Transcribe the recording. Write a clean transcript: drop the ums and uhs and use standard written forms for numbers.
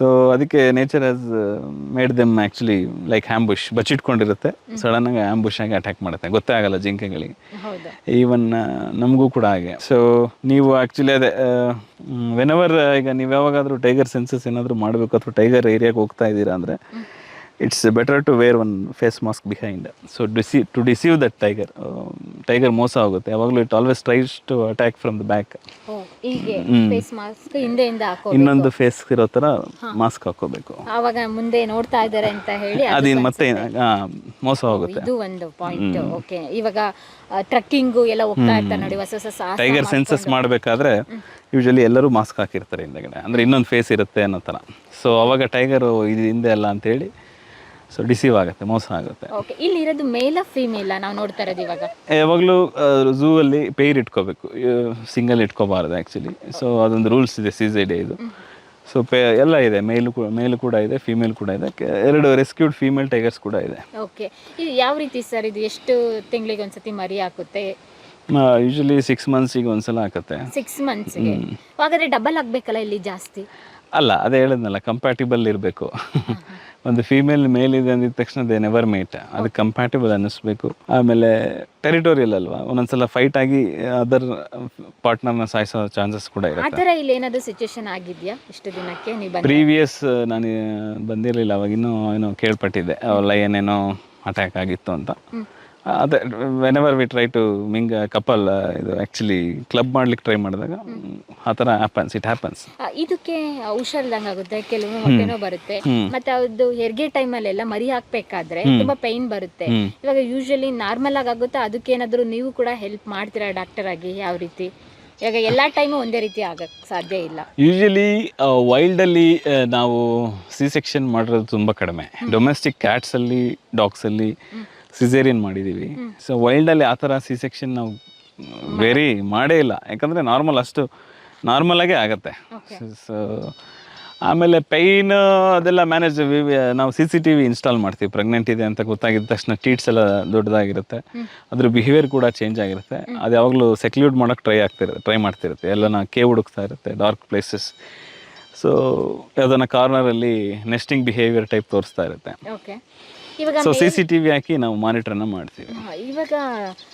So ಅದಕ್ಕೆ nature has made them actually like ambush ಬಚ್ಚಿಟ್ಕೊಂಡಿರುತ್ತೆ, ಸಡನ್ನಾಗಿ ಆ್ಯಂಬುಷ್ ಆಗಿ ಅಟ್ಯಾಕ್ ಮಾಡುತ್ತೆ, ಗೊತ್ತೇ ಆಗಲ್ಲ ಜಿಂಕೆಗಳಿಗೆ. ಈವನ್ ನಮಗೂ ಕೂಡ ಹಾಗೆ. ಸೊ ನೀವು ಆ್ಯಕ್ಚುಲಿ ಅದೇ ವೆನೆವರ್ ಈಗ ನೀವು ಯಾವಾಗಾದರೂ ಟೈಗರ್ ಸೆನ್ಸಸ್ ಏನಾದರೂ ಮಾಡಬೇಕು ಅಥವಾ ಟೈಗರ್ ಏರಿಯಾಗೆ ಹೋಗ್ತಾ ಇದ್ದೀರಾ ಅಂದರೆ it's better to wear one face mask behind. So to deceive that tiger ಮೋಸ ಆಗುತ್ತೆ ಯಾವಾಗಲೂ. It always tries to attack from the back. ಇನ್ನೊಂದು ಫೇಸ್ ಇರೋ ಥರ ಮಾಸ್ಕ್ ಹಾಕೋಬೇಕು, ಆವಾಗ ಮುಂದೆ ನೋಡ್ತಾ ಇದ್ದಾರೆ ಅಂತ ಹೇಳಿ ಅದೇನು ಮತ್ತೆ ಮೋಸ ಹೋಗುತ್ತೆ. ಇದು ಒಂದು ಪಾಯಿಂಟ್. ಓಕೆ, ಇವಾಗ ಟ್ರಕ್ಕಿಂಗು ಎಲ್ಲ ಹೋಗ್ತಾ ಇರ್ತಾರೆ ನೋಡಿ, ಹೊಸ ಹೊಸ ಟೈಗರ್ ಸೆನ್ಸಸ್ ಮಾಡಬೇಕಾದ್ರೆ ಯೂಶಲಿ ಎಲ್ಲರೂ ಮಾಸ್ಕ್ ಹಾಕಿರ್ತಾರೆ ಹಿಂದೆಗಡೆ, ಅಂದರೆ ಇನ್ನೊಂದು ಫೇಸ್ ಇರುತ್ತೆ ಅನ್ನೋ ಥರ. ಸೊ ಅವಾಗ ಟೈಗರು ಇದು ಹಿಂದೆ ಅಲ್ಲ ಅಂತೇಳಿ ಸೊ ಡಿಸೀವ್ ಆಗುತ್ತೆ, ಮೋಸ ಆಗುತ್ತೆ. ಓಕೆ, ಇಲ್ಲಿ ಇರೋದು ಮೇಲ ಫೀಮೇಲ ನಾವು ನೋಡ್ತಾ ಇರೋದು ಇವಾಗ? ಯಾವಾಗಲೂ ಝೂ ಅಲ್ಲಿ ಪೇರ್ ಇಟ್ಕೋಬೇಕು, ಸಿಂಗಲ್ ಇಟ್ಕೋಬಾರ್ದು ಆ್ಯಕ್ಚುಲಿ. ಸೊ ಅದೊಂದು ರೂಲ್ಸ್ ಇದೆ, CZA ಇದು. ಸೊ ಎಲ್ಲ ಇದೆ, ಮೇಲು ಕೂಡ ಇದೆ, ಫೀಮೇಲ್ ಕೂಡ ಇದೆ, 2 ರೆಸ್ಕ್ಯೂಡ್ ಫೀಮೇಲ್ ಟೈಗರ್ಸ್ ಕೂಡ ಇದೆ. ಓಕೆ, ಇದು ಯಾವ ರೀತಿ ಸರ್? ಇದು ಎಷ್ಟು ತಿಂಗಳಿಗೆ ಒಂದ್ಸತಿ ಮರಿ ಹಾಕುತ್ತೆ? ಯೂಶಲಿ 6 ಮಂತ್ಸಿಗೆ ಒಂದ್ಸಲ ಹಾಕುತ್ತೆ. 6 ಮಂತ್ಸ್ಗೆ? ಹಾಗಾದ್ರೆ ಡಬಲ್ ಆಗಬೇಕಲ್ಲ ಇಲ್ಲಿ ಜಾಸ್ತಿ? ಅಲ್ಲ, ಅದೇ ಹೇಳಿದ್ನಲ್ಲ, ಕಂಪ್ಯಾಟಿಬಲ್ ಇರಬೇಕು. ಒಂದು ಫೀಮೇಲ್ ಮೇಲ್ ಇದೆ ಅಂದಿದ ತಕ್ಷಣ ದೇ ನೆವರ್ ಮೇಟ್, ಅದು ಕಂಪ್ಯಾಟಿಬಲ್ ಅನ್ನಿಸ್ಬೇಕು. ಆಮೇಲೆ ಟೆರಿಟೋರಿಯಲ್ ಅಲ್ವಾ, ಒಂದೊಂದ್ಸಲ ಫೈಟ್ ಆಗಿ ಅದರ್ ಪಾರ್ಟ್ನರ್ನ ಸಾಯಿಸೋ ಚಾನ್ಸಸ್ ಕೂಡ ಇರುತ್ತೆ. ಆ ಥರ ಇಲ್ಲಿ ಏನಾದರೂ ಸಿಚುವೇಶನ್ ಆಗಿದೆಯಾ ಇಷ್ಟು ದಿನಕ್ಕೆ ನೀವು? ಪ್ರೀವಿಯಸ್ ನಾನು ಬಂದಿರಲಿಲ್ಲ, ಅವಾಗಿನ್ನೂ ಏನೋ ಕೇಳ್ಪಟ್ಟಿದ್ದೆ, ಲಯನ್ ಏನೋ ಅಟ್ಯಾಕ್ ಆಗಿತ್ತು ಅಂತ. ಅದೇ whenever we try to couple ಇದು ಆ್ಯಕ್ಚುಲಿ ಕ್ಲಬ್ ಮಾಡ್ಲಿಕ್ಕೆ ಟ್ರೈ ಮಾಡಿದಾಗ ಆ ಥರ ಇಟ್ ಹ್ಯಾಪನ್ಸ್. ಇದಕ್ಕೆ ಹುಷಾರಿಲ್ದಂಗೆ ಆಗುತ್ತೆ, ಕೆಲವು ಹೊಟ್ಟೆನೋ ಬರುತ್ತೆ, ಮತ್ತೆ ಅದು ಹೆರಿಗೆ ಟೈಮಲ್ಲೆಲ್ಲ ಮರಿ ಹಾಕ್ಬೇಕಾದ್ರೆ ತುಂಬಾ ಪೈನ್ ಬರುತ್ತೆ. ಇವಾಗ ಯೂಶಲಿ ನಾರ್ಮಲ್ ಆಗುತ್ತೆ, ಅದಕ್ಕೇನಾದರೂ ನೀವು ಕೂಡ ಹೆಲ್ಪ್ ಮಾಡ್ತೀರಾ ಡಾಕ್ಟರ್ ಆಗಿ? ಯಾವ ರೀತಿ? ಇವಾಗ ಎಲ್ಲ ಟೈಮು ಒಂದೇ ರೀತಿ ಆಗಕ್ಕೆ ಸಾಧ್ಯ ಇಲ್ಲ. ಯೂಶಲಿ ವೈಲ್ಡಲ್ಲಿ ನಾವು ಸೆಕ್ಷನ್ ಮಾಡಿರೋದು ತುಂಬ ಕಡಿಮೆ. ಡೊಮೆಸ್ಟಿಕ್ ಕ್ಯಾಟ್ಸಲ್ಲಿ, ಡಾಗ್ಸಲ್ಲಿ ಸಿಸೇರಿಯನ್ ಮಾಡಿದ್ದೀವಿ. ಸೊ ವೈಲ್ಡಲ್ಲಿ ಆ ಥರ ಸೆಕ್ಷನ್ ನಾವು ವೆರಿ ಮಾಡೇ ಇಲ್ಲ, ಯಾಕಂದರೆ ಅಷ್ಟು ನಾರ್ಮಲಾಗೇ ಆಗುತ್ತೆ. ಸೊ ಆಮೇಲೆ ಪೈನ್ ಅದೆಲ್ಲ ಮ್ಯಾನೇಜ್ ನಾವು CCTV ಇನ್ಸ್ಟಾಲ್ ಮಾಡ್ತೀವಿ. ಪ್ರೆಗ್ನೆಂಟ್ ಇದೆ ಅಂತ ಗೊತ್ತಾಗಿದ್ದ ತಕ್ಷಣ ಟೀಟ್ಸ್ ಎಲ್ಲ ದೊಡ್ಡದಾಗಿರುತ್ತೆ, ಅದ್ರ ಬಿಹೇವಿಯರ್ ಕೂಡ ಚೇಂಜ್ ಆಗಿರುತ್ತೆ. ಅದು ಯಾವಾಗಲೂ ಸೆಕ್ಲ್ಯೂಡ್ ಮಾಡೋಕ್ಕೆ ಟ್ರೈ ಮಾಡ್ತಿರುತ್ತೆ, ಎಲ್ಲನ ಕೇವ್ ಹುಡುಕ್ತಾ ಇರುತ್ತೆ, ಡಾರ್ಕ್ ಪ್ಲೇಸಸ್. ಸೊ ಯಾವುದನ್ನ ಕಾರ್ನರಲ್ಲಿ ನೆಸ್ಟಿಂಗ್ ಬಿಹೇವಿಯರ್ ಟೈಪ್ ತೋರಿಸ್ತಾ ಇರುತ್ತೆ. ಸೊ CCTV ಹಾಕಿ ನಾವು ಮಾನಿಟರ್ನ ಮಾಡ್ತೀವಿ. ಇವಾಗ